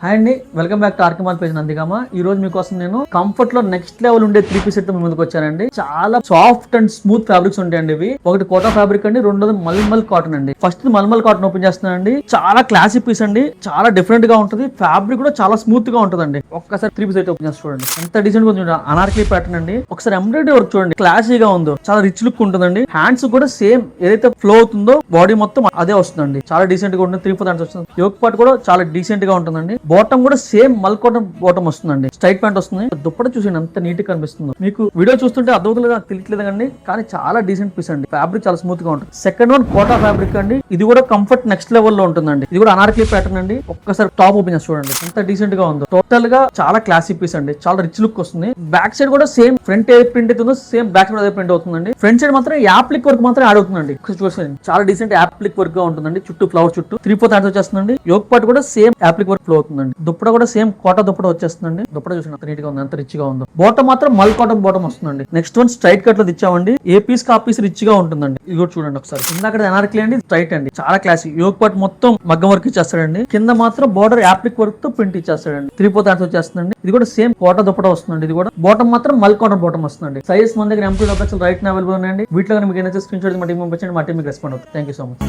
Hi అండి, welcome back to ఆర్కిమాల్ page Nandigama. ఈ రోజు మీకోసం నేను కంఫర్ట్ లో నెక్స్ట్ లెవెల్ ఉండే 3 సెట్ ముందుకు వచ్చానండి. చాలా సాఫ్ట్ అండ్ స్మూత్ ఫ్యాబ్రిక్స్ ఉంటాయండి. ఇవి ఒకటి కోటా ఫ్యాబ్రిక్ అండి, రెండోది మల్మల్ కాటన్ అండి. ఫస్ట్ మల్మల్ కాటన్ ఓపెన్ చేస్తున్నానండి. చాలా క్లాసిక్ పీస్ అండి, చాలా డిఫరెంట్ గా ఉంటుంది. ఫ్యాబ్రిక్ కూడా చాలా స్మూత్ గా ఉంటుందండి. ఒక్కసారి 3 సెట్ ఓపెన్ చేసి చూడండి, ఎంత డిజైన్ చూడండి. అనార్కలి ప్యాటర్న్ అండి. ఒకసారి ఎంబ్రాయిడరీ వర్క్ చూడండి, క్లాసీగా ఉందో, చాలా రిచ్ లుక్ ఉంటుందండి. హ్యాండ్స్ కూడా సేమ్ ఏదైతే ఫ్లో అవుతుందో బాడీ మొత్తం అదే వస్తుందండి. చాలా డీసెంట్ గా ఉంటుంది. 3/4 హ్యాండ్స్ వస్తుంది. యోక్ పార్ట్ కూడా చాలా డీసెంట్ గా ఉంటుందండి. బాటమ్ కూడా సేమ్ మల్ కాటన్ బాటమ్ వస్తుందండి. స్ట్రైట్ ప్యాంట్ వస్తుంది. దుప్పట చూడండి ఎంత నీట్ గా కనిపిస్తుందో. మీకు వీడియో చూస్తుంటే అర్థమవుతుందిగా తెలియట్లేదు అండి, కానీ చాలా డీసెంట్ పీస్ అండి. ఫ్యాబ్రిక్ చాలా స్మూత్ గా ఉంటుంది. సెకండ్ వన్ కోటా ఫ్యాబ్రిక్ అండి. ఇది కూడా కంఫర్ట్ నెక్స్ట్ లెవెల్ లో ఉంటుందండి. ఇది కూడా అనార్కలి ప్యాటర్న్ అండి. ఒక్కసారి టాప్ ఓపెన్ చేసి చూడండి, ఎంత డీసెంట్ గా ఉందో. టోటల్ గా చాలా క్లాసిక్ పీస్ అండి. చాలా రిచ్ లుక్ వస్తుంది. బ్యాక్ సైడ్ కూడా సేమ్ ఫ్రంట్ ఏ ప్రింట్ అవుతుందో సేమ్ బ్యాక్ సైడ్ అదే ప్రింట్ అవుతుందండి. ఫ్రంట్ సైడ్ మాత్రం యాప్లిక్ వర్క్ మాత్రం యాడ్ అవుతుందండి. చూడండి చాలా డీసెంట్ యాప్లిక్ వర్క్ గా ఉంటుందండి. చుట్టూ ఫ్లవర్ చుట్టూ 3/4 హ్యాండ్స్ వచ్చేస్తుందండి. యోక్ పార్ట్ కూడా సేమ్ యాప్లిక్ వర్క్ ఫ్లో అవుతుందండి. దుప్పట కూడా సేమ్ కోటా దుప్పట వచ్చేస్తుందండి. దుప్పట చూసిన ఎంత నీట్ గా ఉంది, ఎంత రిచ్ గా ఉందో. బాటమ్ మాత్రం మల్ కాటన్ బాటమ్ వస్తుందండి. నెక్స్ట్ వన్ స్ట్రైట్ కట్ లో ఇచ్చామండి. ఏ పీస్ కా పీస్ రిచ్ గా ఉంటుందండి. ఇది కూడా చూడండి ఒకసారి. ఇందాక అనార్కలి అండి, స్ట్రైట్ అండి, చాలా క్లాసిక్. యోక్ పార్ట్ మొత్తం మగ్గం వర్క్ ఇచ్చేస్తాడండి. కింద మాత్రం బార్డర్ యాప్లిక్ వర్క్ తో ప్రింట్ ఇచ్చేస్తాడండి. 3/4 హ్యాండ్స్ వచ్చేస్తుందండి. ఇది కూడా సేమ్ కోటా దుప్పట వస్తుందండి. ఇది కూడా బాటమ్ మాత్రం మల్ కాటన్ బాటమ్ వస్తుందండి. సైజ్ మన దగ్గర ఎంపీ డబ్బులు రైట్ నా అవైలబుల్ ఉన్నాయండి. వీటిలో మీకు ఏదైతే స్క్రీన్ షాట్ మా టీం పంపించండి. మా టీం మీకు రెస్పాండ్ అవుతుంది. Thank you so much.